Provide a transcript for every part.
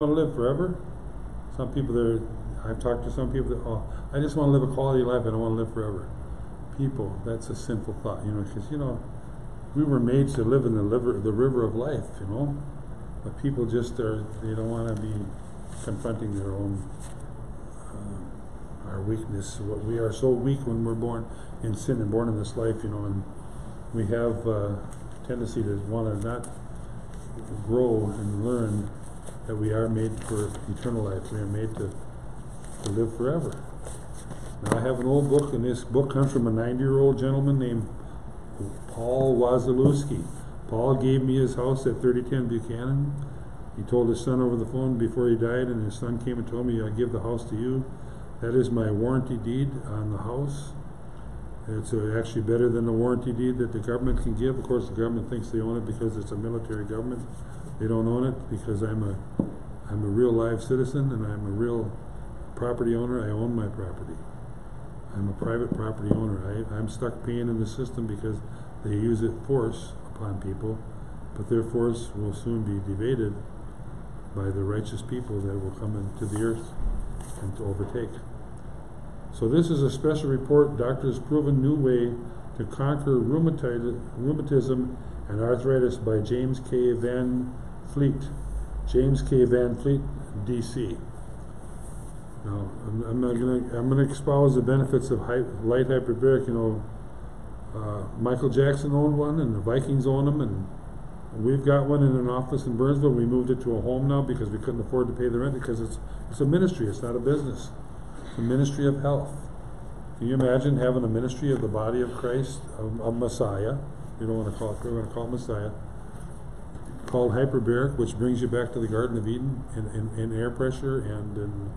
Want to live forever? Some people there, I've talked to some people that, oh, I just want to live a quality life. I don't want to live forever. People, that's a sinful thought, because we were made to live in the river of life, But people just they don't want to be confronting their own our weakness. We are so weak when we're born in sin and born in this life, and we have a tendency to want to not grow and learn that we are made for eternal life. We are made to live forever. Now I have an old book, and this book comes from a 90-year-old gentleman named Paul Wazalewski. Paul gave me his house at 3010 Buchanan. He told his son over the phone before he died, and his son came and told me, I give the house to you. That is my warranty deed on the house. It's actually better than the warranty deed that the government can give. Of course, the government thinks they own it because it's a military government. They don't own it because I'm a real live citizen and I'm a real property owner. I own my property. I'm a private property owner. I'm stuck paying in the system because they use it force upon people, but their force will soon be evaded by the righteous people that will come into the earth and to overtake. So this is a special report, Doctors' Proven New Way to Conquer Rheumatism and Arthritis by James K. Van Fleet. James K. Van Fleet, D.C. Now, I'm going to espouse the benefits of light hyperbaric. Michael Jackson owned one, and the Vikings own them, and we've got one in an office in Burnsville. We moved it to a home now because we couldn't afford to pay the rent because it's a ministry. It's not a business. It's a ministry of health. Can you imagine having a ministry of the body of Christ, of Messiah? You don't want to call it. We're going to call it Messiah. Called hyperbaric, which brings you back to the Garden of Eden in air pressure and in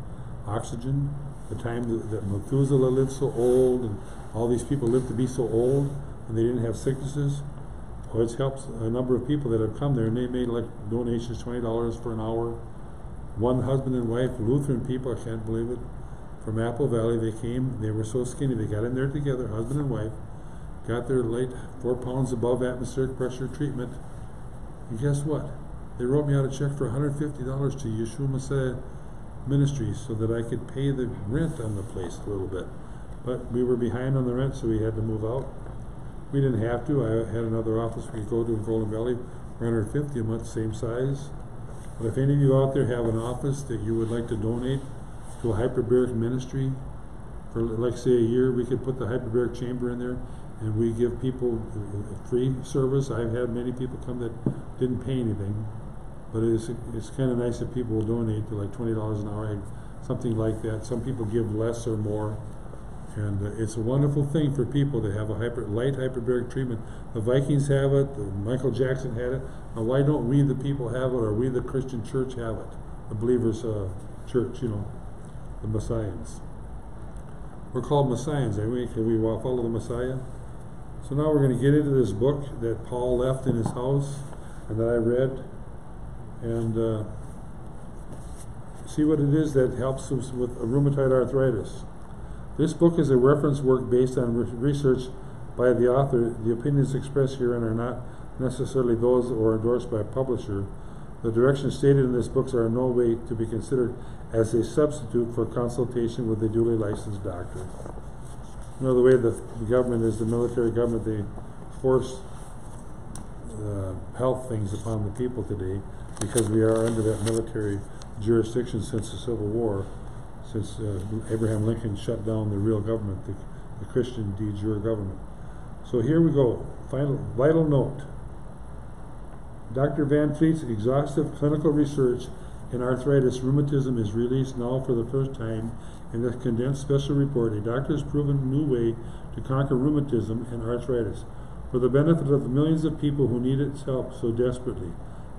oxygen. The time that Methuselah lived so old, and all these people lived to be so old, and they didn't have sicknesses. Well, it's helped a number of people that have come there, and they made like donations, $20 for an hour. One husband and wife, Lutheran people, I can't believe it, from Apple Valley. They came. They were so skinny. They got in there together, husband and wife, got their light 4 pounds above atmospheric pressure treatment. And guess what? They wrote me out a check for $150 to Yeshua Messiah Ministries so that I could pay the rent on the place a little bit. But we were behind on the rent, so we had to move out. We didn't have to. I had another office we could go to in Golden Valley, $150 a month, same size. But if any of you out there have an office that you would like to donate to a hyperbaric ministry for, like, say, a year, we could put the hyperbaric chamber in there, and we give people free service. I've had many people come that didn't pay anything, but it's kind of nice if people will donate to like $20 an hour, something like that. Some people give less or more, and it's a wonderful thing for people to have a light hyperbaric treatment. The Vikings have it. Michael Jackson had it. Now, why don't we, the people, have it, or we, the Christian church, have it? The believers' church, the Messiahs. We're called Messiahs, ain't we? Can we follow the Messiah? So now we're going to get into this book that Paul left in his house and that I read, and see what it is that helps us with rheumatoid arthritis. This book is a reference work based on research by the author. The opinions expressed herein are not necessarily those or endorsed by a publisher. The directions stated in this book are in no way to be considered as a substitute for consultation with a duly licensed doctor. The way the government is, the military government, they force health things upon the people today because we are under that military jurisdiction since the Civil War, since Abraham Lincoln shut down the real government, the Christian de jure government. So here we go. Vital note. Dr. Van Fleet's exhaustive clinical research in arthritis rheumatism is released now for the first time in this condensed special report, A Doctor's Proven New Way to Conquer Rheumatism and Arthritis, for the benefit of the millions of people who need its help so desperately.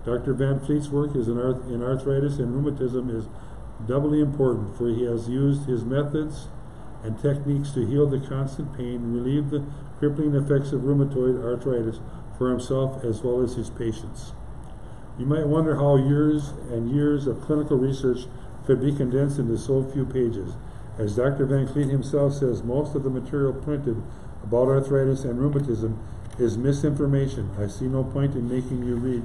Dr. Van Fleet's work in arthritis and rheumatism is doubly important, for he has used his methods and techniques to heal the constant pain and relieve the crippling effects of rheumatoid arthritis for himself as well as his patients. You might wonder how years and years of clinical research could be condensed into so few pages. As Dr. Van Fleet himself says, most of the material printed about arthritis and rheumatism is misinformation. I see no point in making you read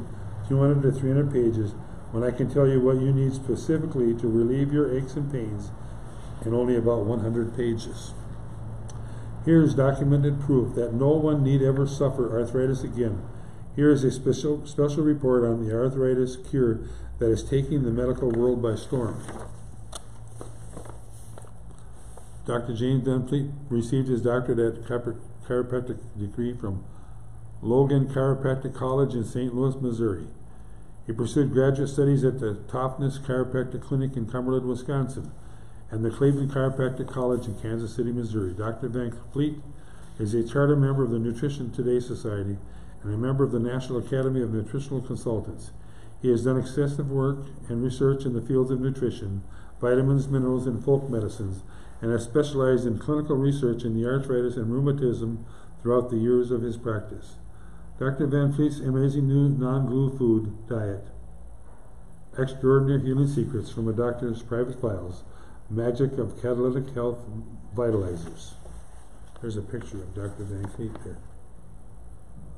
200 to 300 pages when I can tell you what you need specifically to relieve your aches and pains in only about 100 pages. Here is documented proof that no one need ever suffer arthritis again. Here is a special report on the arthritis cure that is taking the medical world by storm. Dr. James Van Fleet received his doctorate at chiropractic degree from Logan Chiropractic College in St. Louis, Missouri. He pursued graduate studies at the Toughness Chiropractic Clinic in Cumberland, Wisconsin, and the Cleveland Chiropractic College in Kansas City, Missouri. Dr. Van Fleet is a charter member of the Nutrition Today Society and a member of the National Academy of Nutritional Consultants. He has done extensive work and research in the fields of nutrition, vitamins, minerals, and folk medicines, and has specialized in clinical research in the arthritis and rheumatism throughout the years of his practice. Dr. Van Fleet's amazing new non-glue food diet, extraordinary healing secrets from a doctor's private files, magic of catalytic health vitalizers. There's a picture of Dr. Van Fleet there.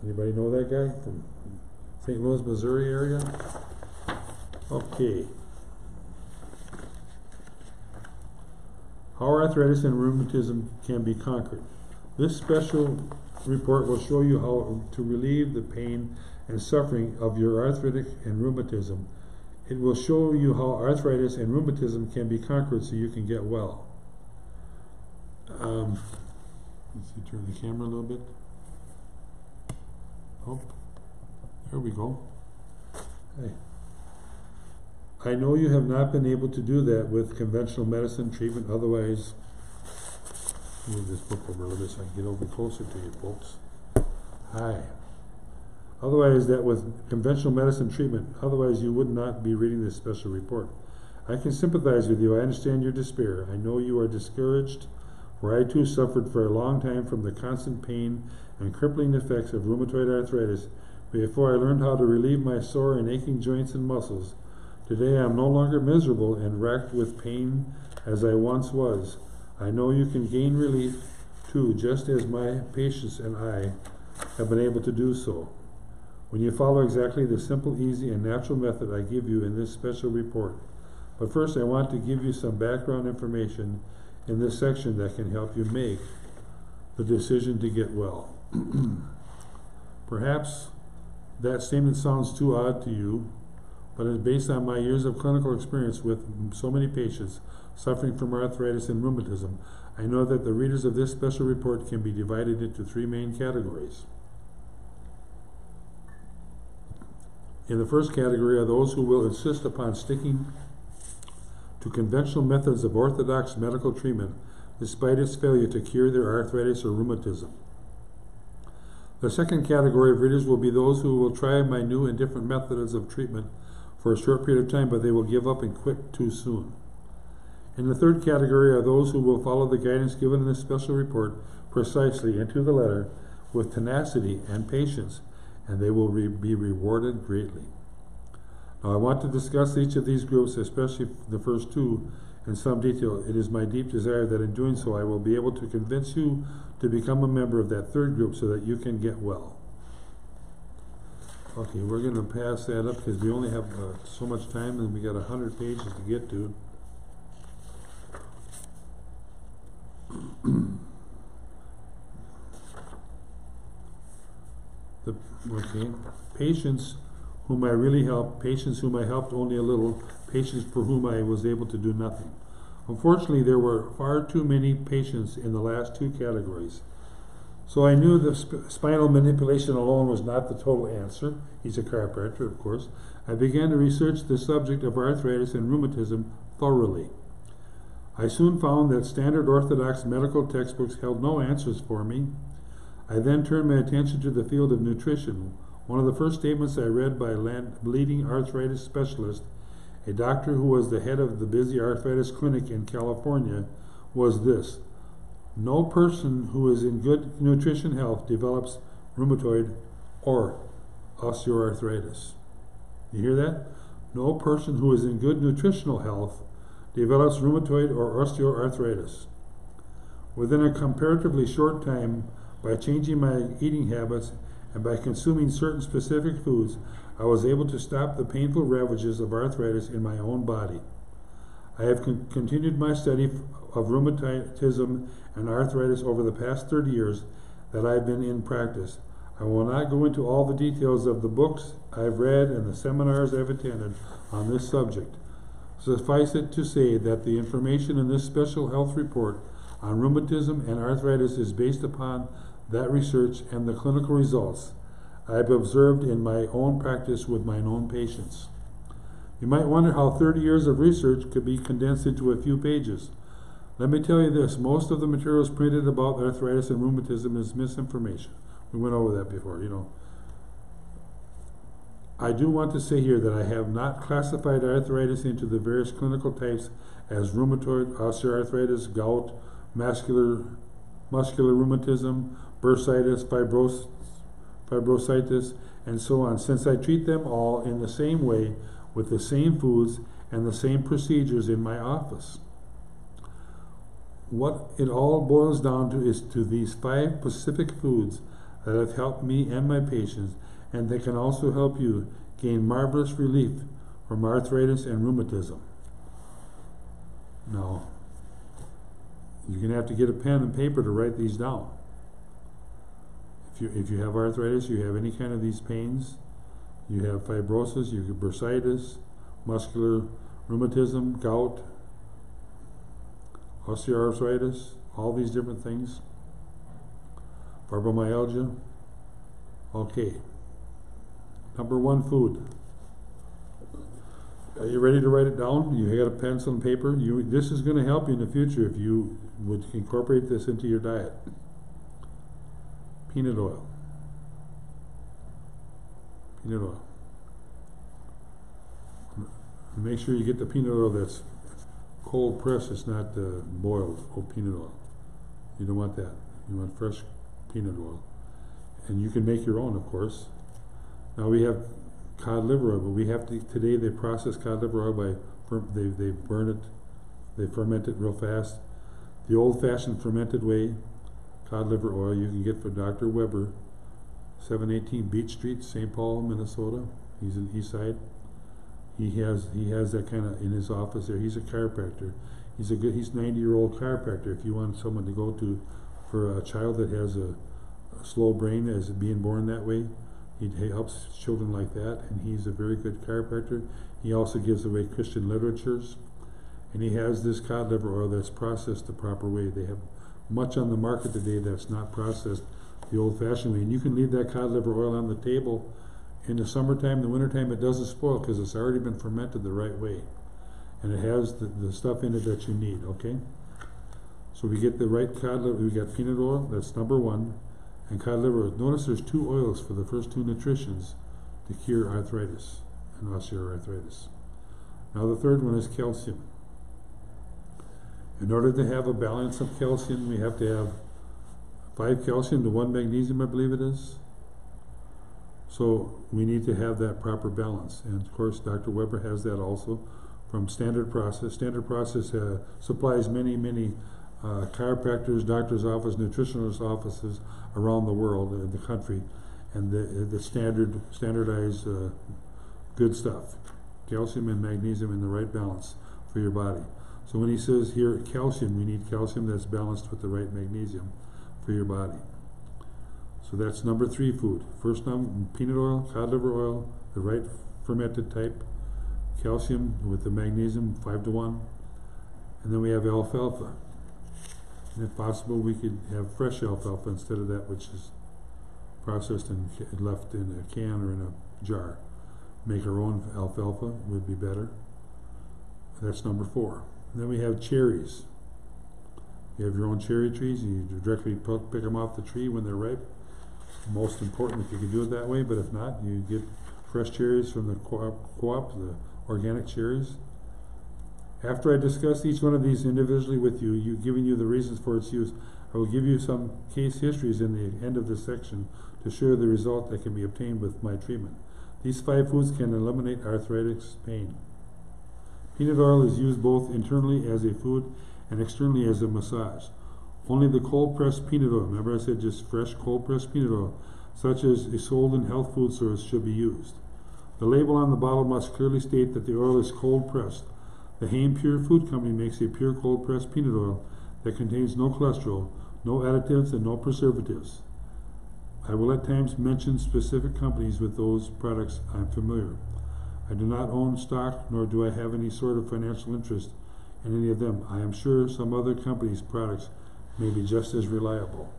Anybody know that guy from St. Louis, Missouri area? Okay. How arthritis and rheumatism can be conquered. This special report will show you how to relieve the pain and suffering of your arthritic and rheumatism. It will show you how arthritis and rheumatism can be conquered so you can get well. Let's see, turn the camera a little bit. Oh, there we go. Hey. I know you have not been able to do that with conventional medicine treatment, otherwise, move this book over a little bit so I can get over closer to you folks. Hi. Otherwise, that with conventional medicine treatment, otherwise you would not be reading this special report. I can sympathize with you. I understand your despair. I know you are discouraged, for I too suffered for a long time from the constant pain and crippling effects of rheumatoid arthritis before I learned how to relieve my sore and aching joints and muscles. Today I am no longer miserable and racked with pain as I once was. I know you can gain relief too, just as my patients and I have been able to do so, when you follow exactly the simple, easy, and natural method I give you in this special report. But first I want to give you some background information in this section that can help you make the decision to get well. Perhaps that statement sounds too odd to you, but it's based on my years of clinical experience with so many patients suffering from arthritis and rheumatism. I know that the readers of this special report can be divided into three main categories. In the first category are those who will insist upon sticking to conventional methods of orthodox medical treatment despite its failure to cure their arthritis or rheumatism. The second category of readers will be those who will try my new and different methods of treatment for a short period of time, but they will give up and quit too soon. In the third category are those who will follow the guidance given in this special report precisely and to the letter with tenacity and patience, and they will be rewarded greatly. Now I want to discuss each of these groups, especially the first two, in some detail. It is my deep desire that in doing so I will be able to convince you to become a member of that third group so that you can get well. Okay, we're going to pass that up because we only have so much time and we got 100 pages to get to. Okay, patients whom I really helped, patients whom I helped only a little, patients for whom I was able to do nothing. Unfortunately, there were far too many patients in the last two categories. So I knew the spinal manipulation alone was not the total answer. He's a chiropractor, of course. I began to research the subject of arthritis and rheumatism thoroughly. I soon found that standard orthodox medical textbooks held no answers for me. I then turned my attention to the field of nutrition. One of the first statements I read by a leading arthritis specialist, a doctor who was the head of the busy arthritis clinic in California, was this: no person who is in good nutrition health develops rheumatoid or osteoarthritis. You hear that? No person who is in good nutritional health develops rheumatoid or osteoarthritis. Within a comparatively short time, by changing my eating habits and by consuming certain specific foods, I was able to stop the painful ravages of arthritis in my own body. I have continued my study of rheumatism and arthritis over the past 30 years that I have been in practice. I will not go into all the details of the books I've read and the seminars I've attended on this subject. Suffice it to say that the information in this special health report on rheumatism and arthritis is based upon that research and the clinical results I have observed in my own practice with my own patients. You might wonder how 30 years of research could be condensed into a few pages. Let me tell you this, most of the materials printed about arthritis and rheumatism is misinformation. We went over that before, you know. I do want to say here that I have not classified arthritis into the various clinical types as rheumatoid, osteoarthritis, gout, muscular rheumatism, bursitis, fibrositis, and so on, since I treat them all in the same way with the same foods and the same procedures in my office. What it all boils down to is to these 5 specific foods that have helped me and my patients, and they can also help you gain marvelous relief from arthritis and rheumatism. Now, you're going to have to get a pen and paper to write these down. If you have arthritis, you have any kind of these pains, you have fibrosis, you have bursitis, muscular rheumatism, gout, osteoarthritis, all these different things, fibromyalgia. Okay, number 1 food. Are you ready to write it down? You got a pencil and paper? This is going to help you in the future if you would incorporate this into your diet. Peanut oil. Peanut oil. Make sure you get the peanut oil that's cold pressed, it's not boiled peanut oil. You don't want that. You want fresh peanut oil. And you can make your own, of course. Now we have cod liver oil, but we have to, today they process cod liver oil by, they burn it, they ferment it real fast. The old-fashioned fermented way, cod liver oil, you can get from Dr. Weber, 718 Beach Street, St. Paul, Minnesota. He's in East Side. He has that kind of in his office there. He's a chiropractor. He's 90-year-old chiropractor. If you want someone to go to for a child that has a slow brain as being born that way, he helps children like that, and he's a very good chiropractor. He also gives away Christian literatures, and he has this cod liver oil that's processed the proper way. They have much on the market today that's not processed the old-fashioned way, and you can leave that cod liver oil on the table in the summertime. The wintertime it doesn't spoil because it's already been fermented the right way, and it has the stuff in it that you need. Okay, so we get the right cod liver. We got peanut oil, that's number 1, and cod liver oil. Notice there's 2 oils for the first 2 nutritions to cure arthritis and osteoarthritis. Now the third one is calcium. In order to have a balance of calcium, we have to have 5 calcium to 1 magnesium, I believe it is. So we need to have that proper balance. And of course, Dr. Weber has that also from Standard Process. Standard Process supplies many chiropractors, doctor's office, nutritionist offices around the world, in the country, and the standardized good stuff. Calcium and magnesium in the right balance for your body. So when he says here calcium, we need calcium that's balanced with the right magnesium for your body. So that's number 3 food. First peanut oil, cod liver oil, the right fermented type, calcium with the magnesium 5 to 1, and then we have alfalfa. And if possible, we could have fresh alfalfa instead of that which is processed and left in a can or in a jar. Make our own alfalfa would be better. That's number 4. And then we have cherries. You have your own cherry trees. You directly pick them off the tree when they're ripe. Most important if you can do it that way, but if not, you get fresh cherries from the co-op, the organic cherries. After I discuss each one of these individually with you, giving you the reasons for its use, I will give you some case histories in the end of this section to show the result that can be obtained with my treatment. These 5 foods can eliminate arthritic pain. Peanut oil is used both internally as a food and externally as a massage. Only the cold-pressed peanut oil, remember I said just fresh cold-pressed peanut oil, such as is sold in health food stores, should be used. The label on the bottle must clearly state that the oil is cold pressed. The Hain Pure Food Company makes a pure cold pressed peanut oil that contains no cholesterol, no additives, and no preservatives. I will at times mention specific companies with those products I'm familiar. I do not own stock, nor do I have any sort of financial interest in any of them. I am sure some other companies' products may be just as reliable.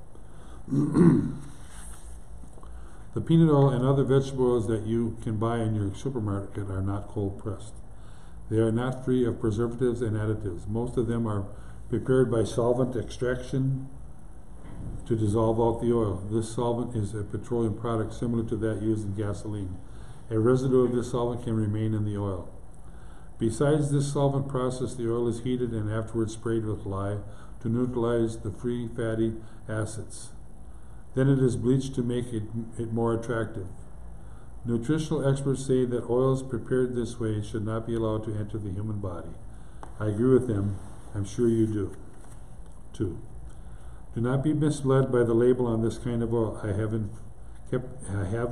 The peanut oil and other vegetable oils that you can buy in your supermarket are not cold pressed. They are not free of preservatives and additives. Most of them are prepared by solvent extraction to dissolve out the oil. This solvent is a petroleum product similar to that used in gasoline. A residue of this solvent can remain in the oil. Besides this solvent process, the oil is heated and afterwards sprayed with lye to neutralize the free fatty acids. Then it is bleached to make it more attractive. Nutritional experts say that oils prepared this way should not be allowed to enter the human body. I agree with them. I'm sure you do, too. Do not be misled by the label on this kind of oil. I have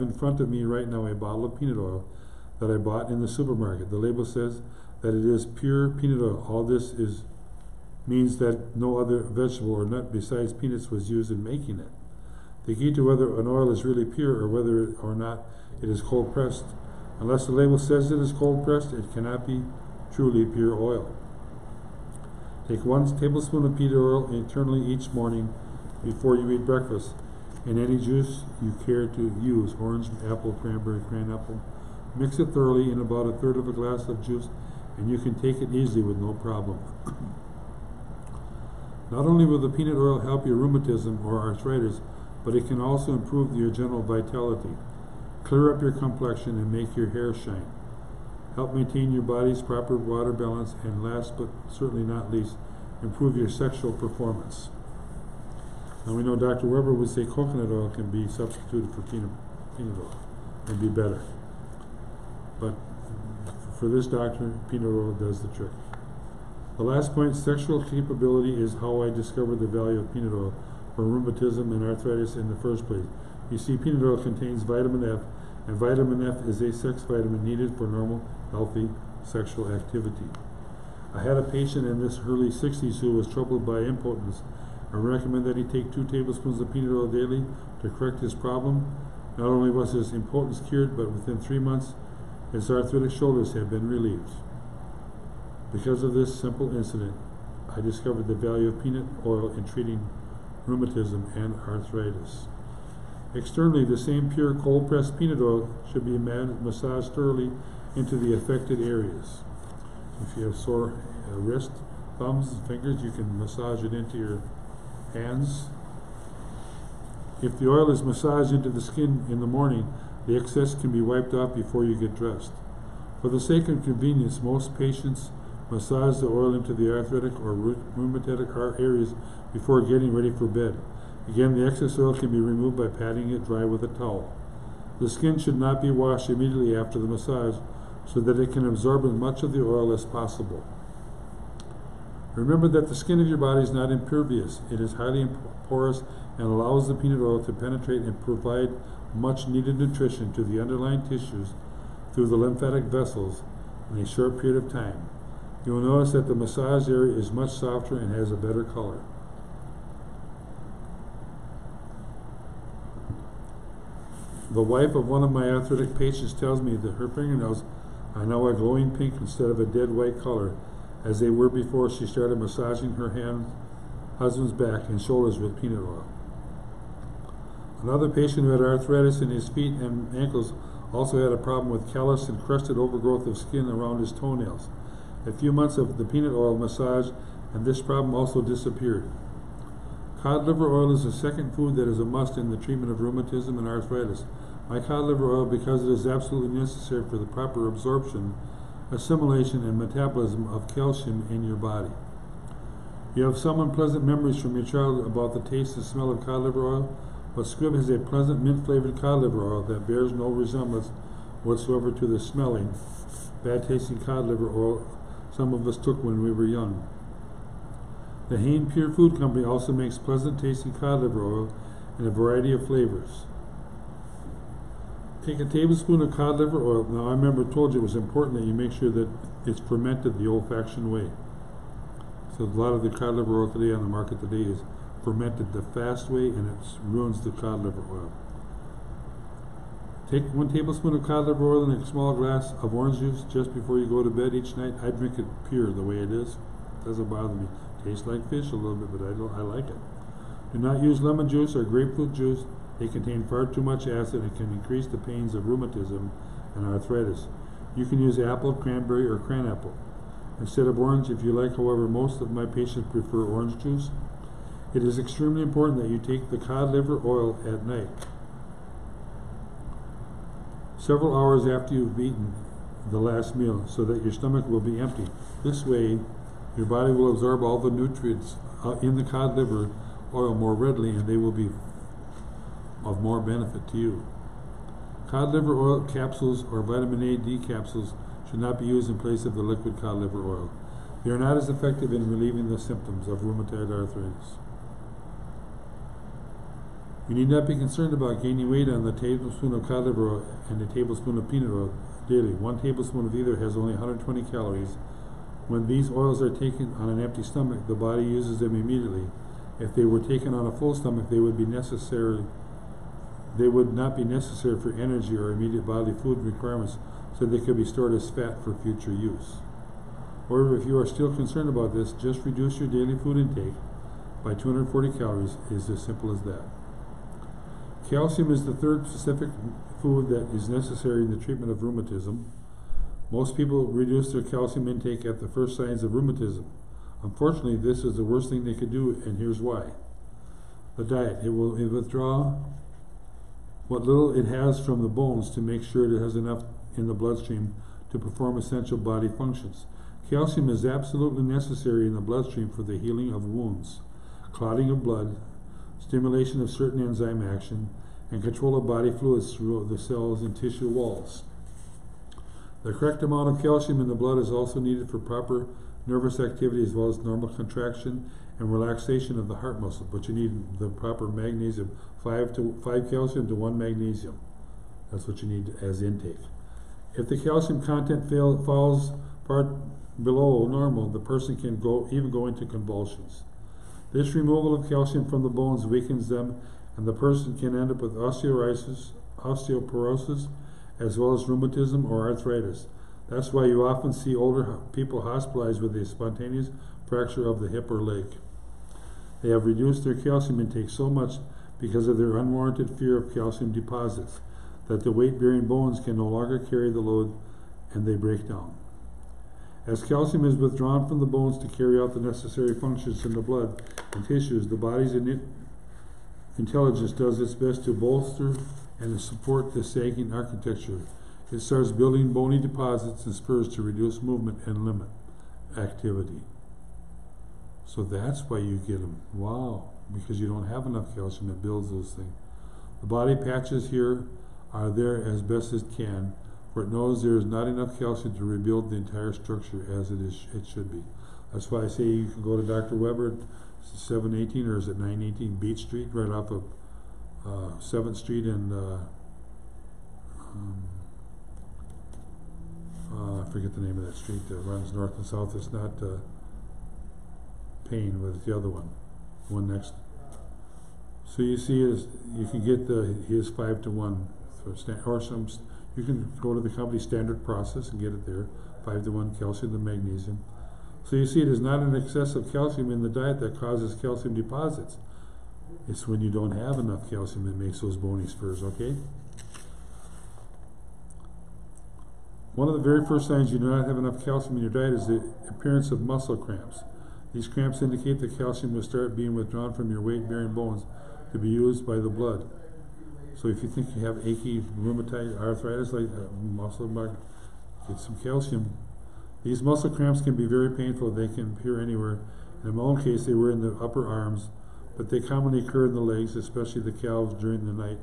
in front of me right now a bottle of peanut oil that I bought in the supermarket. The label says that it is pure peanut oil. All this means that no other vegetable or nut besides peanuts was used in making it. The key to whether an oil is really pure or whether or not it is cold pressed. Unless the label says it is cold pressed, it cannot be truly pure oil. Take 1 tablespoon of peanut oil internally each morning before you eat breakfast. In any juice you care to use, orange, apple, cranberry, cran-apple. Mix it thoroughly in about 1/3 of a glass of juice, and you can take it easily with no problem. Not only will the peanut oil help your rheumatism or arthritis, but it can also improve your general vitality, clear up your complexion, and make your hair shine. Help maintain your body's proper water balance, and last but certainly not least, improve your sexual performance. Now we know Dr. Weber would say coconut oil can be substituted for peanut oil and be better. But for this doctor, peanut oil does the trick. The last point, sexual capability, is how I discovered the value of peanut oil for rheumatism and arthritis in the first place. You see, peanut oil contains vitamin F, and vitamin F is a sex vitamin needed for normal, healthy sexual activity. I had a patient in his early 60s who was troubled by impotence. I recommend that he take 2 tablespoons of peanut oil daily to correct his problem. Not only was his impotence cured, but within 3 months, his arthritic shoulders had been relieved. Because of this simple incident, I discovered the value of peanut oil in treating rheumatism and arthritis. Externally, the same pure cold-pressed peanut oil should be massaged thoroughly into the affected areas. If you have sore wrist, thumbs, and fingers, you can massage it into your hands. If the oil is massaged into the skin in the morning, the excess can be wiped off before you get dressed. For the sake of convenience, most patients massage the oil into the arthritic or rheumatic areas before getting ready for bed. Again, the excess oil can be removed by patting it dry with a towel. The skin should not be washed immediately after the massage so that it can absorb as much of the oil as possible. Remember that the skin of your body is not impervious. It is highly porous and allows the peanut oil to penetrate and provide much needed nutrition to the underlying tissues through the lymphatic vessels in a short period of time. You will notice that the massage area is much softer and has a better color. The wife of one of my arthritic patients tells me that her fingernails are now a glowing pink instead of a dead white color, as they were before she started massaging her husband's back and shoulders with peanut oil. Another patient who had arthritis in his feet and ankles also had a problem with callous and crusted overgrowth of skin around his toenails. A few months of the peanut oil massage and this problem also disappeared. Cod liver oil is the second food that is a must in the treatment of rheumatism and arthritis. My cod liver oil, because it is absolutely necessary for the proper absorption, assimilation, and metabolism of calcium in your body. You have some unpleasant memories from your childhood about the taste and smell of cod liver oil, but Squibb has a pleasant mint-flavored cod liver oil that bears no resemblance whatsoever to the smelling, bad-tasting cod liver oil some of us took when we were young. The Hain Pure Food Company also makes pleasant-tasting cod liver oil in a variety of flavors. Take a tablespoon of cod liver oil. Now, I remember told you it was important that you make sure that it's fermented the old-fashioned way. So a lot of the cod liver oil today on the market today is fermented the fast way, and it ruins the cod liver oil. Take 1 tablespoon of cod liver oil in a small glass of orange juice just before you go to bed each night. I drink it pure the way it is. It doesn't bother me. Tastes like fish a little bit, but I like it. Do not use lemon juice or grapefruit juice. They contain far too much acid and can increase the pains of rheumatism and arthritis. You can use apple, cranberry, or cranapple instead of orange if you like. However, most of my patients prefer orange juice. It is extremely important that you take the cod liver oil at night, several hours after you've eaten the last meal, so that your stomach will be empty. This way, your body will absorb all the nutrients in the cod liver oil more readily, and they will be of more benefit to you. Cod liver oil capsules or vitamin A, D capsules should not be used in place of the liquid cod liver oil. They are not as effective in relieving the symptoms of rheumatoid arthritis. You need not be concerned about gaining weight on the tablespoon of cod liver oil and a tablespoon of peanut oil daily. 1 tablespoon of either has only 120 calories. When these oils are taken on an empty stomach, the body uses them immediately. If they were taken on a full stomach, they would not be necessary for energy or immediate bodily food requirements, so they could be stored as fat for future use. However, if you are still concerned about this, just reduce your daily food intake by 240 calories. It is as simple as that. Calcium is the third specific food that is necessary in the treatment of rheumatism. Most people reduce their calcium intake at the first signs of rheumatism. Unfortunately, this is the worst thing they could do, and here's why. The diet. It will withdraw what little it has from the bones to make sure it has enough in the bloodstream to perform essential body functions. Calcium is absolutely necessary in the bloodstream for the healing of wounds, clotting of blood, stimulation of certain enzyme action, and control of body fluids through the cells and tissue walls. The correct amount of calcium in the blood is also needed for proper nervous activity as well as normal contraction and relaxation of the heart muscle, but you need the proper magnesium, 5 calcium to 1 magnesium. That's what you need as intake. If the calcium content falls far below normal, the person can even go into convulsions. This removal of calcium from the bones weakens them, and the person can end up with osteoporosis, as well as rheumatism or arthritis. That's why you often see older people hospitalized with a spontaneous fracture of the hip or leg. They have reduced their calcium intake so much because of their unwarranted fear of calcium deposits that the weight-bearing bones can no longer carry the load and they break down. As calcium is withdrawn from the bones to carry out the necessary functions in the blood and tissues, the body's intelligence does its best to bolster and support the sagging architecture. It starts building bony deposits and spurs to reduce movement and limit activity. So that's why you get them. Wow, because you don't have enough calcium, it builds those things. The body patches here are there as best as it can, for it knows there is not enough calcium to rebuild the entire structure as it should be. That's why I say you can go to Dr. Weber, 718, or is it 918 Beach Street, right off of 7th Street and I forget the name of that street that runs north and south. It's not Payne, but it's the other one next. So you see, you can get his 5 to 1, or you can go to the company standard process and get it there, 5 to 1 calcium to magnesium. So you see, it is not an excess of calcium in the diet that causes calcium deposits. It's when you don't have enough calcium that makes those bony spurs, okay? One of the very first signs you do not have enough calcium in your diet is the appearance of muscle cramps. These cramps indicate that calcium will start being withdrawn from your weight-bearing bones to be used by the blood. So if you think you have achy rheumatoid arthritis, like muscle mark, get some calcium. These muscle cramps can be very painful. They can appear anywhere. In my own case, they were in the upper arms, but they commonly occur in the legs, especially the calves during the night.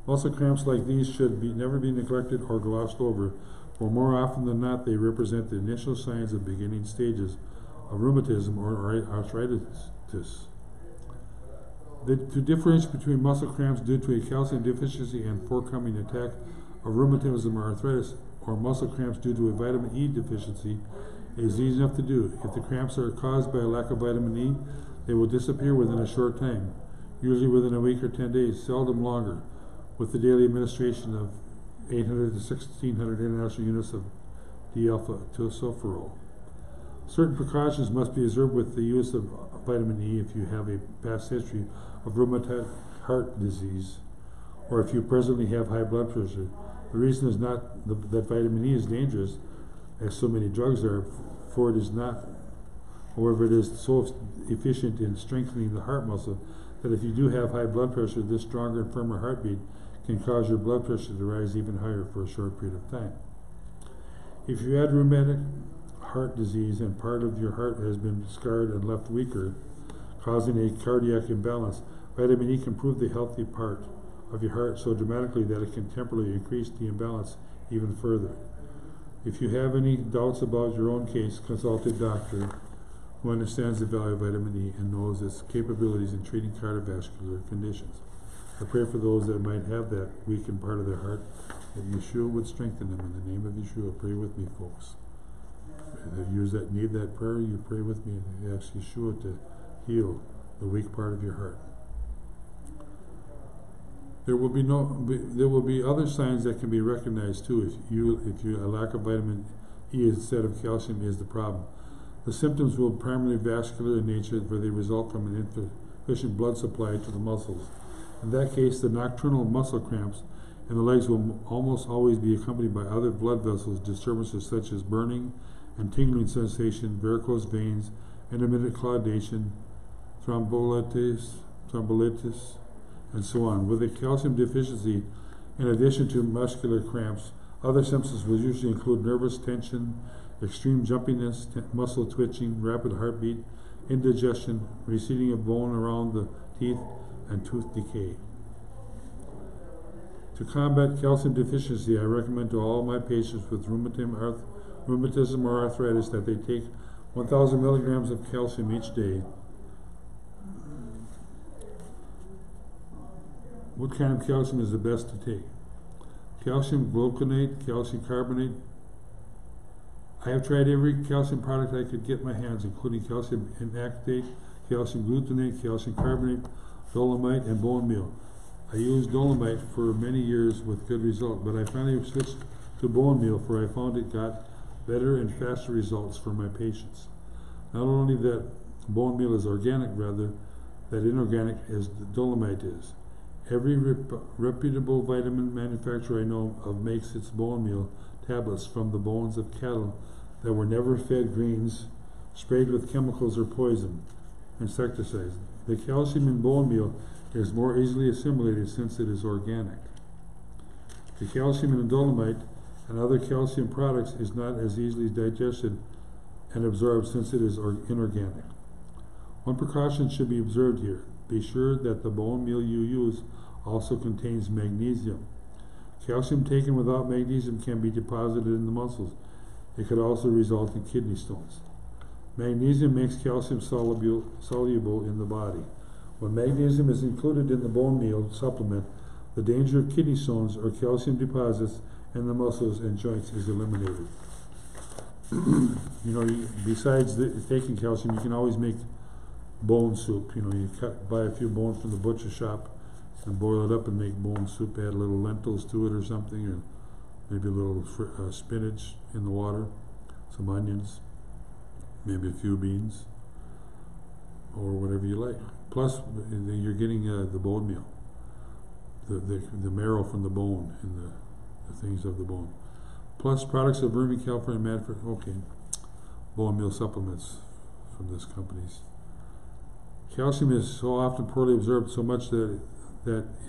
Muscle cramps like these should never be neglected or glossed over, for more often than not, they represent the initial signs of beginning stages of rheumatism or arthritis. To differentiate between muscle cramps due to a calcium deficiency and forthcoming attack of rheumatism or arthritis or muscle cramps due to a vitamin E deficiency is easy enough to do. If the cramps are caused by a lack of vitamin E, they will disappear within a short time, usually within a week or 10 days, seldom longer, with the daily administration of 800 to 1600 international units of D-alpha tocopherol. Certain precautions must be observed with the use of vitamin E if you have a past history of rheumatoid heart disease or if you presently have high blood pressure. The reason is not that vitamin E is dangerous, as so many drugs are, for it is not. However, it is so efficient in strengthening the heart muscle that if you do have high blood pressure, this stronger and firmer heartbeat can cause your blood pressure to rise even higher for a short period of time. If you had rheumatic heart disease and part of your heart has been scarred and left weaker, causing a cardiac imbalance, vitamin E can improve the healthy part of your heart so dramatically that it can temporarily increase the imbalance even further. If you have any doubts about your own case, consult a doctor who understands the value of vitamin E and knows its capabilities in treating cardiovascular conditions. I pray for those that might have that weakened part of their heart, that Yeshua would strengthen them. In the name of Yeshua, pray with me, folks. If you that need that prayer, you pray with me and ask Yeshua to heal the weak part of your heart. There will be other signs that can be recognized too if a lack of vitamin E instead of calcium is the problem. The symptoms will be primarily vascular in nature, where they result from an insufficient blood supply to the muscles. In that case, the nocturnal muscle cramps and the legs will almost always be accompanied by other blood vessels disturbances such as burning and tingling sensation, varicose veins, intermittent claudation, thrombolysis, and so on. With a calcium deficiency, in addition to muscular cramps, other symptoms will usually include nervous tension, extreme jumpiness, muscle twitching, rapid heartbeat, indigestion, receding of bone around the teeth, and tooth decay. To combat calcium deficiency, I recommend to all my patients with rheumatism or arthritis that they take 1,000 milligrams of calcium each day. What kind of calcium is the best to take? Calcium gluconate, calcium carbonate. I have tried every calcium product I could get my hands, including calcium inactivate, calcium glutamate, calcium carbonate, dolomite, and bone meal. I used dolomite for many years with good result, but I finally switched to bone meal, for I found it got better and faster results for my patients. Not only that bone meal is organic, rather that inorganic as the dolomite is. Every reputable vitamin manufacturer I know of makes its bone meal tablets from the bones of cattle that were never fed greens, sprayed with chemicals or poison, insecticides. The calcium in bone meal is more easily assimilated since it is organic. The calcium in dolomite and other calcium products is not as easily digested and absorbed since it is inorganic. One precaution should be observed here. Be sure that the bone meal you use also contains magnesium. Calcium taken without magnesium can be deposited in the muscles. It could also result in kidney stones. Magnesium makes calcium soluble in the body. When magnesium is included in the bone meal supplement, the danger of kidney stones or calcium deposits in the muscles and joints is eliminated. Besides taking calcium, you can always make bone soup. You buy a few bones from the butcher shop and boil it up and make bone soup. Add a little lentils to it or something, and maybe a little spinach in the water, some onions, maybe a few beans, or whatever you like. Plus, you're getting the bone meal, the marrow from the bone and the things of the bone. Plus, products of vermicalcifer and manufactured, bone meal supplements from this company's. Calcium is so often poorly absorbed, so much that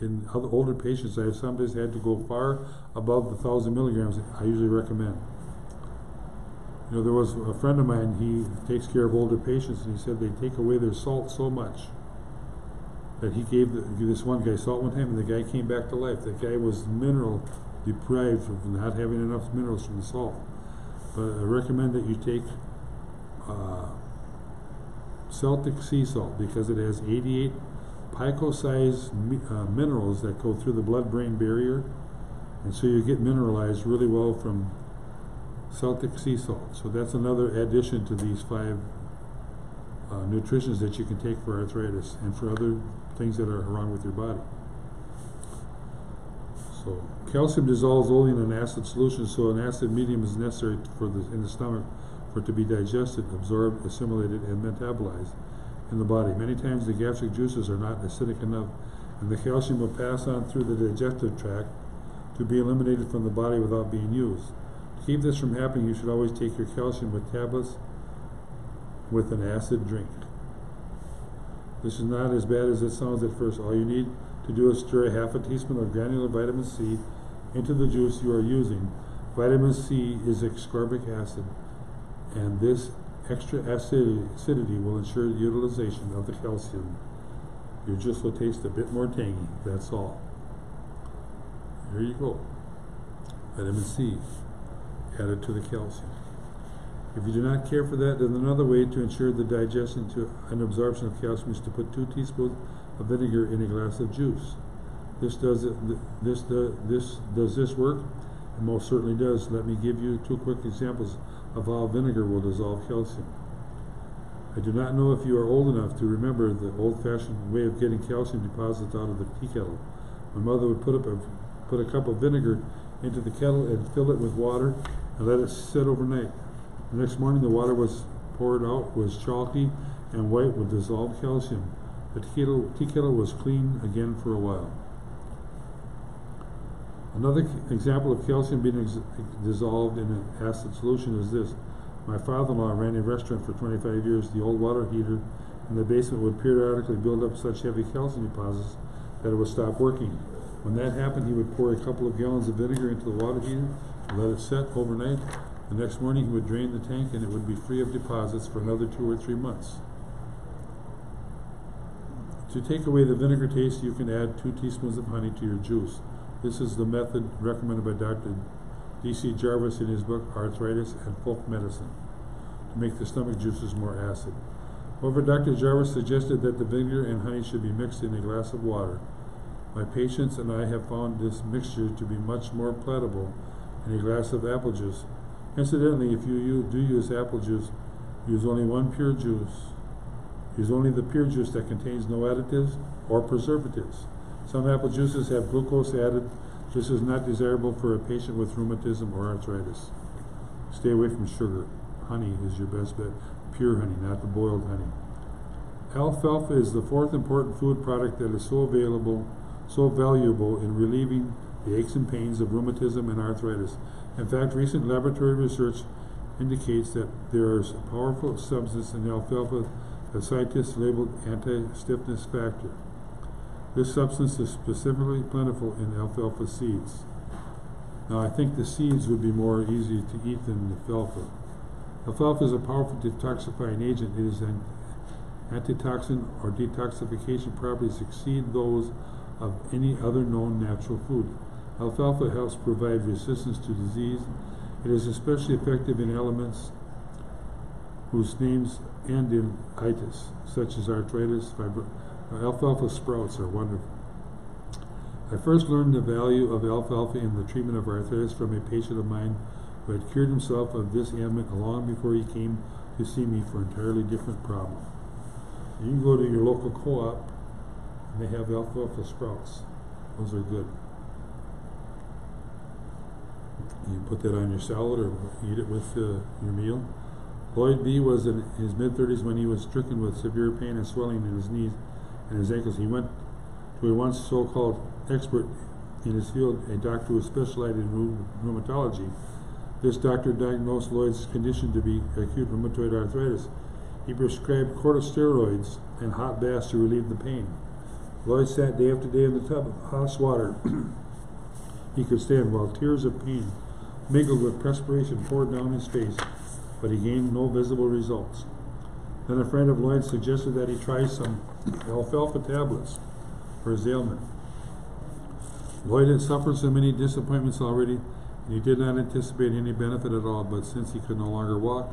in other older patients, I have sometimes had to go far above the 1,000 milligrams I usually recommend. There was a friend of mine, he takes care of older patients, and he said they take away their salt so much that he gave this one guy salt one time, and the guy came back to life. That guy was mineral deprived from not having enough minerals from the salt. But I recommend that you take Celtic sea salt, because it has 88 pico-sized minerals that go through the blood-brain barrier And so you get mineralized really well from Celtic sea salt. So that's another addition to these 5 nutritions that you can take for arthritis and for other things that are wrong with your body. So calcium dissolves only in an acid solution, so an acid medium is necessary in the stomach for it to be digested, absorbed, assimilated, and metabolized in the body. Many times the gastric juices are not acidic enough, and the calcium will pass on through the digestive tract to be eliminated from the body without being used. To keep this from happening, you should always take your calcium with tablets with an acid drink. This is not as bad as it sounds at first. All you need to do is stir a half a teaspoon of granular vitamin C into the juice you are using. Vitamin C is ascorbic acid, and this extra acidity will ensure utilization of the calcium. Your juice will taste a bit more tangy, that's all. Here you go. Vitamin C added to the calcium. If you do not care for that, then another way to ensure the digestion and absorption of calcium is to put 2 teaspoons of vinegar in a glass of juice. Does this work? It most certainly does. Let me give you 2 quick examples of how vinegar will dissolve calcium. I do not know if you are old enough to remember the old-fashioned way of getting calcium deposits out of the tea kettle. My mother would put a cup of vinegar into the kettle and fill it with water and let it sit overnight. The next morning the water was poured out was chalky and white with dissolved calcium. The tea kettle was clean again for a while. Another example of calcium being dissolved in an acid solution is this. My father-in-law ran a restaurant for 25 years. The old water heater in the basement would periodically build up such heavy calcium deposits that it would stop working. When that happened, he would pour a couple of gallons of vinegar into the water heater and let it set overnight. The next morning he would drain the tank and it would be free of deposits for another 2 or 3 months. To take away the vinegar taste, you can add 2 teaspoons of honey to your juice. This is the method recommended by Dr. D.C. Jarvis in his book Arthritis and Folk Medicine to make the stomach juices more acid. However, Dr. Jarvis suggested that the vinegar and honey should be mixed in a glass of water. My patients and I have found this mixture to be much more palatable in a glass of apple juice. Incidentally, if you do use apple juice, use only one pure juice. Use only the pure juice that contains no additives or preservatives. Some apple juices have glucose added. This is not desirable for a patient with rheumatism or arthritis. Stay away from sugar. Honey is your best bet. Pure honey, not the boiled honey. Alfalfa is the 4th important food product that is so valuable in relieving the aches and pains of rheumatism and arthritis. In fact, recent laboratory research indicates that there is a powerful substance in alfalfa that scientists labeled anti-stiffness factor. This substance is specifically plentiful in alfalfa seeds. Now, I think the seeds would be more easy to eat than the alfalfa. Alfalfa is a powerful detoxifying agent. It is an antitoxin or detoxification properties exceed those of any other known natural food. Alfalfa helps provide resistance to disease. It is especially effective in ailments whose names end in itis, such as arthritis. Alfalfa sprouts are wonderful. I first learned the value of alfalfa in the treatment of arthritis from a patient of mine who had cured himself of this ailment long before he came to see me for an entirely different problem. You can go to your local co-op and they have alfalfa sprouts. Those are good. You put that on your salad or eat it with your meal. Lloyd B. was in his mid-30s when he was stricken with severe pain and swelling in his knees and his ankles. He went to a once so-called expert in his field, a doctor who specialized in rheumatology. This doctor diagnosed Lloyd's condition to be acute rheumatoid arthritis. He prescribed corticosteroids and hot baths to relieve the pain. Lloyd sat day after day in the tub of hot water he could stand while tears of pain mingled with perspiration poured down his face, but he gained no visible results. Then a friend of Lloyd suggested that he try some alfalfa tablets for his ailment. Lloyd had suffered so many disappointments already, and he did not anticipate any benefit at all, but since he could no longer walk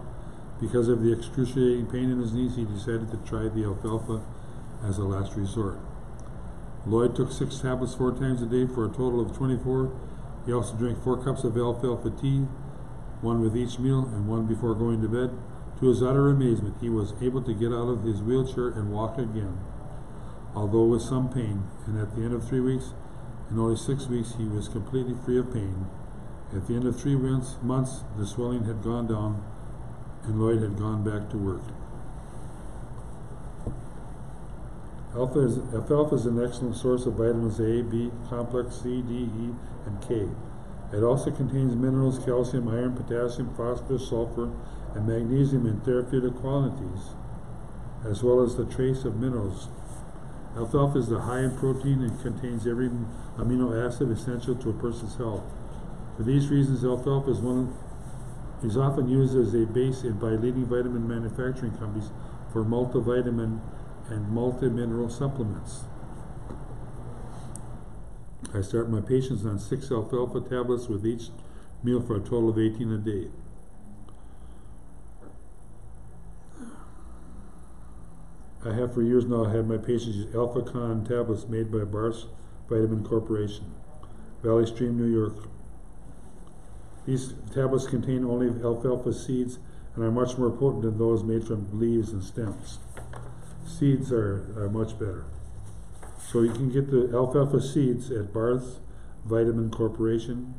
because of the excruciating pain in his knees, he decided to try the alfalfa as a last resort. Lloyd took 6 tablets 4 times a day for a total of 24 He also drank 4 cups of alfalfa tea, 1 with each meal and 1 before going to bed. To his utter amazement, he was able to get out of his wheelchair and walk again, although with some pain, and at the end of 3 weeks, in only 6 weeks, he was completely free of pain. At the end of 3 months, the swelling had gone down, and Lloyd had gone back to work. Alfalfa is an excellent source of vitamins A, B complex, C, D, E, and K. It also contains minerals, calcium, iron, potassium, phosphorus, sulfur, and magnesium in therapeutic qualities, as well as the trace of minerals. Alfalfa is high in protein and contains every amino acid essential to a person's health. For these reasons, alfalfa is often used as a base by leading vitamin manufacturing companies for multivitamin and multi-mineral supplements. I start my patients on 6 alfalfa tablets with each meal for a total of 18 a day. I have for years now had my patients use Alpha-Con tablets made by Barth Vitamin Corporation, Valley Stream, New York. These tablets contain only alfalfa seeds and are much more potent than those made from leaves and stems. Seeds are much better. So you can get the alfalfa seeds at Barth Vitamin Corporation,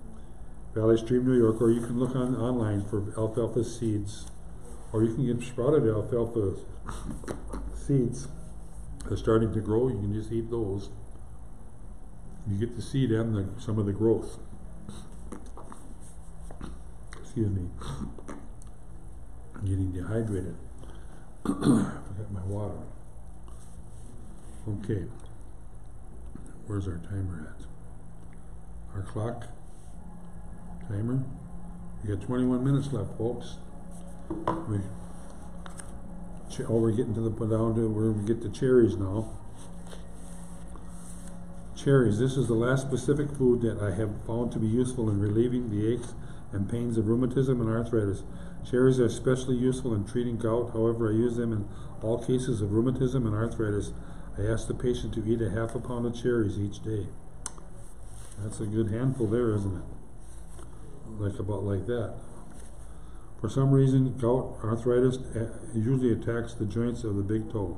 Valley Stream, New York, or you can look online for alfalfa seeds, or you can get sprouted alfalfa seeds. They're starting to grow. You can just eat those. You get the seed and some of the growth. Excuse me. I'm getting dehydrated. I forgot my water. Okay. Where's our timer at? Our clock? Timer? We got 21 minutes left, folks. We're getting down to where we get to cherries now. Cherries. This is the last specific food that I have found to be useful in relieving the aches and pains of rheumatism and arthritis. Cherries are especially useful in treating gout. However, I use them in all cases of rheumatism and arthritis. I ask the patient to eat a half a pound of cherries each day. That's a good handful there, isn't it? About like that. For some reason, gout arthritis usually attacks the joints of the big toe.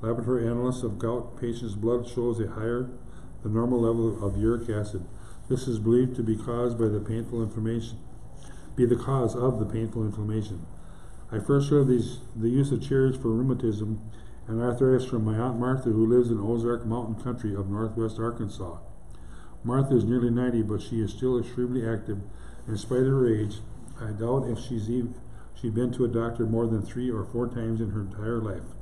Laboratory analysis of gout patients' blood shows a higher than normal level of uric acid. This is believed to be caused by the painful inflammation. The cause of the painful inflammation. I first heard the use of cherries for rheumatism and arthritis from my Aunt Martha, who lives in Ozark Mountain Country of northwest Arkansas. Martha is nearly 90, but she is still extremely active in spite of her age. I doubt if she'd been to a doctor more than 3 or 4 times in her entire life.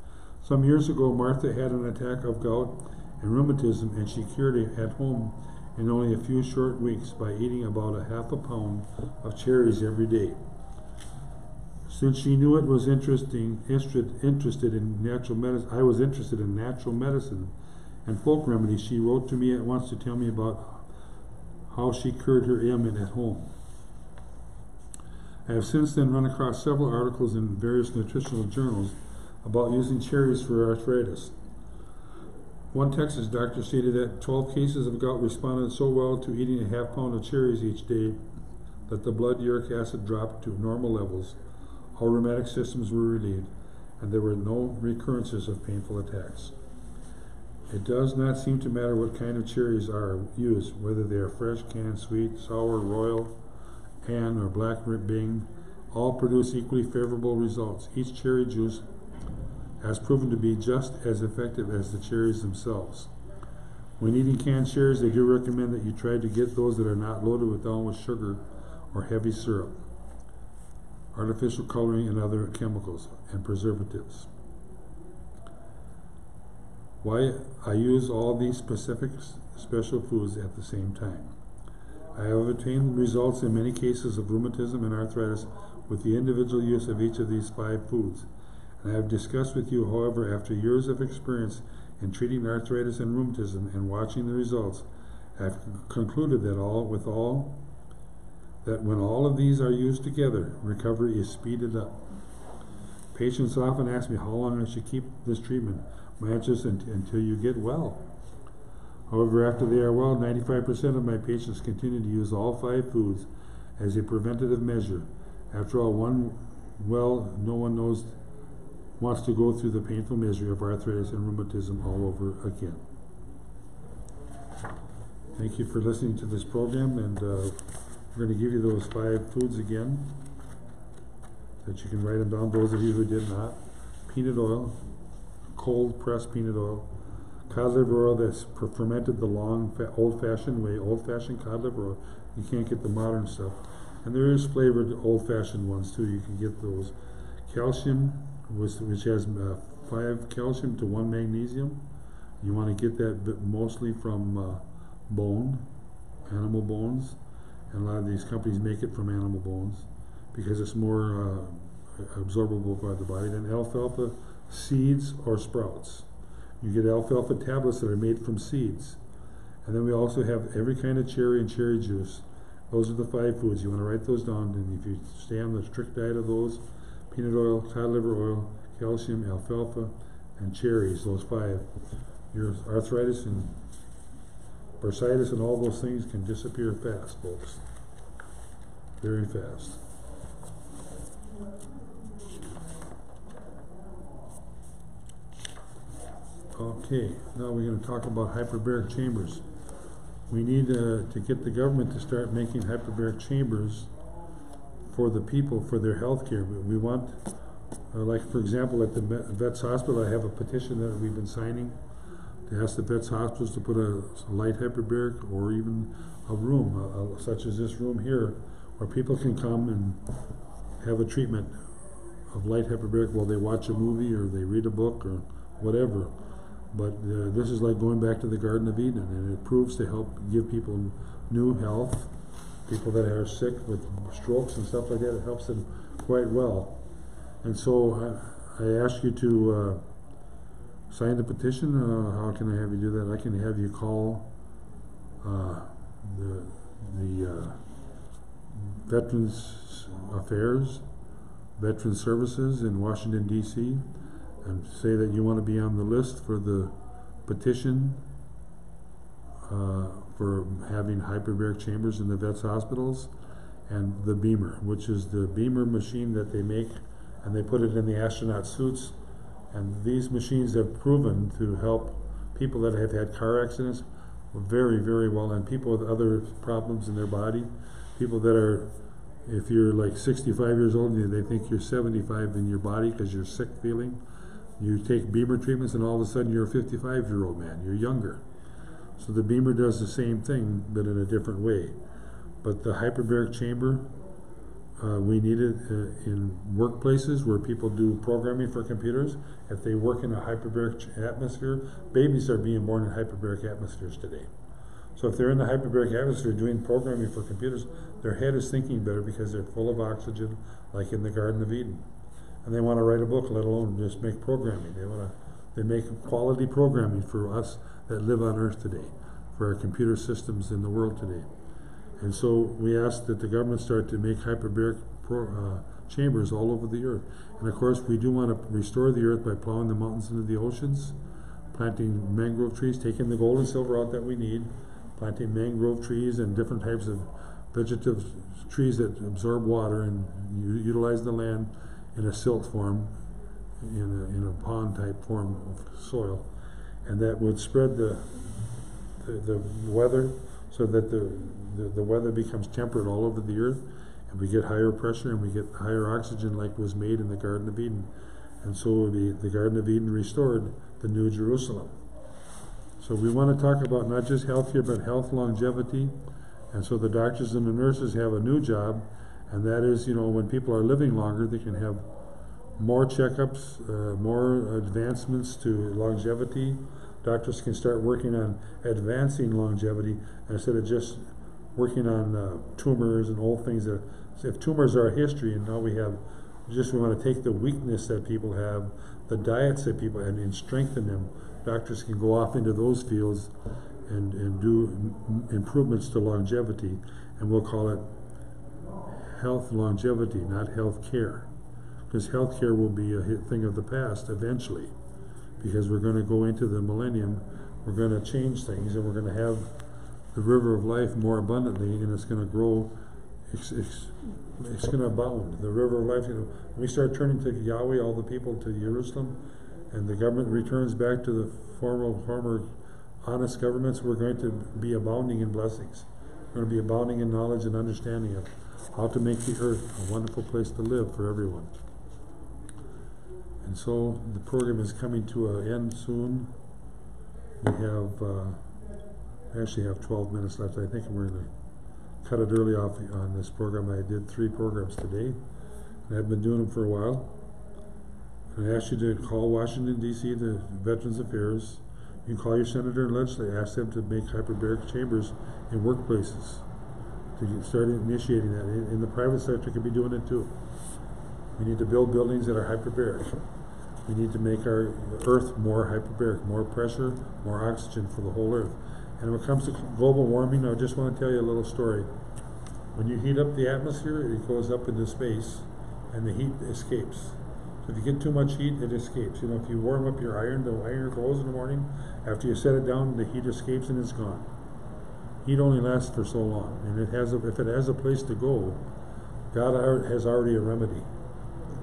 Some years ago, Martha had an attack of gout and rheumatism, and she cured it at home in only a few short weeks by eating about a half a pound of cherries every day. Since she knew it was interested in natural medicine, I was interested in natural medicine and folk remedies. She wrote to me at once to tell me about how she cured her ailment at home. I have since then run across several articles in various nutritional journals about using cherries for arthritis. One Texas doctor stated that 12 cases of gout responded so well to eating a half pound of cherries each day that the blood uric acid dropped to normal levels, all rheumatic symptoms were relieved, and there were no recurrences of painful attacks. It does not seem to matter what kind of cherries are used, whether they are fresh, canned, sweet, sour, royal, Ann, or black Bing, all produce equally favorable results. Each cherry juice has proven to be just as effective as the cherries themselves. When eating canned cherries, they do recommend that you try to get those that are not loaded down with sugar or heavy syrup, artificial coloring, and other chemicals and preservatives. Why I use all these special foods at the same time. I have obtained results in many cases of rheumatism and arthritis with the individual use of each of these 5 foods. And I have discussed with you, however, after years of experience in treating arthritis and rheumatism and watching the results, I have concluded that when all of these are used together, recovery is speeded up. Patients often ask me how long I should keep this treatment. My answer is until you get well. However, after they are well, 95% of my patients continue to use all 5 foods as a preventative measure. After all, no one wants to go through the painful misery of arthritis and rheumatism all over again. Thank you for listening to this program, and we're going to give you those 5 foods again, that you can write them down, those of you who did not. Peanut oil, cold pressed peanut oil, cod liver oil that's fermented the long, old-fashioned way, old-fashioned cod liver oil. You can't get the modern stuff. And there is flavored old-fashioned ones too, you can get those. Calcium, which has 5 calcium to 1 magnesium. You want to get that mostly from bone, animal bones, and a lot of these companies make it from animal bones because it's more absorbable by the body than alfalfa seeds or sprouts. You get alfalfa tablets that are made from seeds. And then we also have every kind of cherry and cherry juice. Those are the 5 foods. You want to write those down, and if you stay on the strict diet of those, peanut oil, cod liver oil, calcium, alfalfa, and cherries, those 5, your arthritis and bursitis and all those things can disappear fast, folks. Very fast. Okay, now we're going to talk about hyperbaric chambers. We need to get the government to start making hyperbaric chambers for the people, for their health care. We want, like for example, at the Vets Hospital, I have a petition that we've been signing to ask the Vets Hospitals to put a light hyperbaric or even a room, such as this room here, where people can come and have a treatment of light hyperbaric while they watch a movie or they read a book or whatever. But this is like going back to the Garden of Eden, and it proves to help give people new health. People that are sick with strokes and stuff like that, it helps them quite well. And so I ask you to sign the petition. How can I have you do that? I can have you call the Veterans Affairs, Veterans Services in Washington, D.C., and say that you want to be on the list for the petition for having hyperbaric chambers in the vets hospitals, and the Beamer, which is the Beamer machine that they make, and they put it in the astronaut suits. And these machines have proven to help people that have had car accidents very, very well, and people with other problems in their body. People that are, if you're like 65 years old and they think you're 75 in your body because you're sick feeling, you take Beamer treatments and all of a sudden you're a 55-year-old man, you're younger. So the Beamer does the same thing, but in a different way. But the hyperbaric chamber, we need it in workplaces where people do programming for computers. If they work in a hyperbaric atmosphere, babies are being born in hyperbaric atmospheres today. So if they're in the hyperbaric atmosphere doing programming for computers, their head is thinking better because they're full of oxygen, like in the Garden of Eden. And they want to write a book, let alone just make programming. They make quality programming for us that live on Earth today, for our computer systems in the world today. And so we ask that the government start to make hyperbaric chambers all over the Earth. And of course, we do want to restore the Earth by plowing the mountains into the oceans, planting mangrove trees, taking the gold and silver out that we need, planting mangrove trees and different types of vegetative trees that absorb water and utilize the land in a silt form, in a pond type form of soil, and that would spread the weather so that the weather becomes temperate all over the Earth, and we get higher pressure and we get higher oxygen like was made in the Garden of Eden. And so will be the Garden of Eden restored, the New Jerusalem. So we want to talk about not just health here, but health longevity. And so the doctors and the nurses have a new job, and that is, when people are living longer, they can have more checkups, more advancements to longevity. Doctors can start working on advancing longevity instead of just working on tumors and old things. If tumors are a history, and now we want to take the weakness that people have, the diets that people have, and strengthen them. Doctors can go off into those fields and do improvements to longevity, and we'll call it health longevity, not health care, because health care will be a thing of the past eventually, because we're going to go into the millennium we're going to change things, and we're going to have the river of life more abundantly, and it's going to grow. It's going to abound. The river of life. When we start turning to Yahweh, all the people to Jerusalem, and the government returns back to the former honest governments, we're going to be abounding in blessings. We're going to be abounding in knowledge and understanding of how to make the earth a wonderful place to live for everyone. And so the program is coming to an end soon. We actually have 12 minutes left. I think we're going to cut it early off on this program. I did 3 programs today, and I've been doing them for a while. And I ask you to call Washington, D.C., the Veterans Affairs. You can call your senator and legislator, ask them to make hyperbaric chambers in workplaces, to start initiating that. In the private sector, could be doing it too. We need to build buildings that are hyperbaric. We need to make our earth more hyperbaric, more pressure, more oxygen for the whole earth. And when it comes to global warming, I just want to tell you a little story. When you heat up the atmosphere, it goes up into space, and the heat escapes. So if you get too much heat, it escapes. You know, if you warm up your iron, the iron goes in the morning, after you set it down, the heat escapes and it's gone. Heat only lasts for so long, and if it has a place to go, God has already a remedy,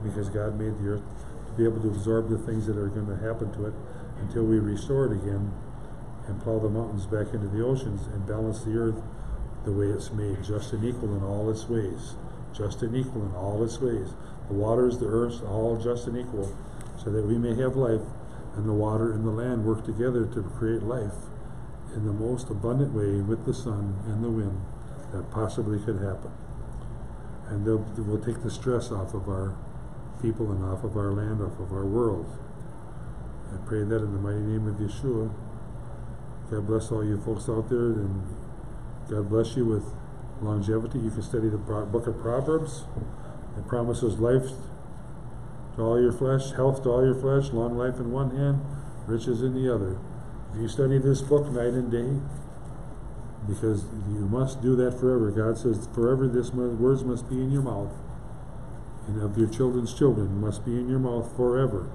because God made the earth to be able to absorb the things that are going to happen to it until we restore it again and plow the mountains back into the oceans and balance the earth the way it's made, just and equal in all its ways. Just and equal in all its ways. The waters, the earth, all just and equal, so that we may have life, and the water and the land work together to create life in the most abundant way with the sun and the wind that possibly could happen. And we'll take the stress off of our people and off of our land, off of our world. I pray that in the mighty name of Yeshua. God bless all you folks out there, and God bless you with longevity. You can study the book of Proverbs. It promises life to all your flesh, health to all your flesh, long life in one hand, riches in the other. If you study this book night and day, because you must do that forever. God says forever words must be in your mouth, and of your children's children must be in your mouth forever.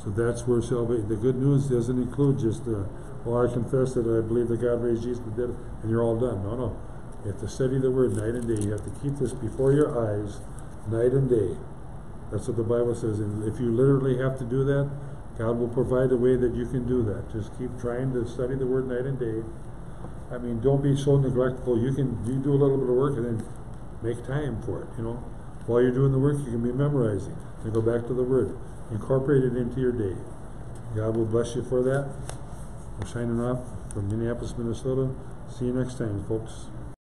So that's where salvation. The good news doesn't include just I confess that I believe that God raised Jesus from the dead, and you're all done. No. You have to study the Word night and day. You have to keep this before your eyes night and day. That's what the Bible says. And if you literally have to do that, God will provide a way that you can do that. Just keep trying to study the Word night and day. I mean, don't be so neglectful. You do a little bit of work and then make time for it. You know, while you're doing the work, you can be memorizing. Then go back to the Word. Incorporate it into your day. God will bless you for that. We're signing off from Minneapolis, Minnesota. See you next time, folks.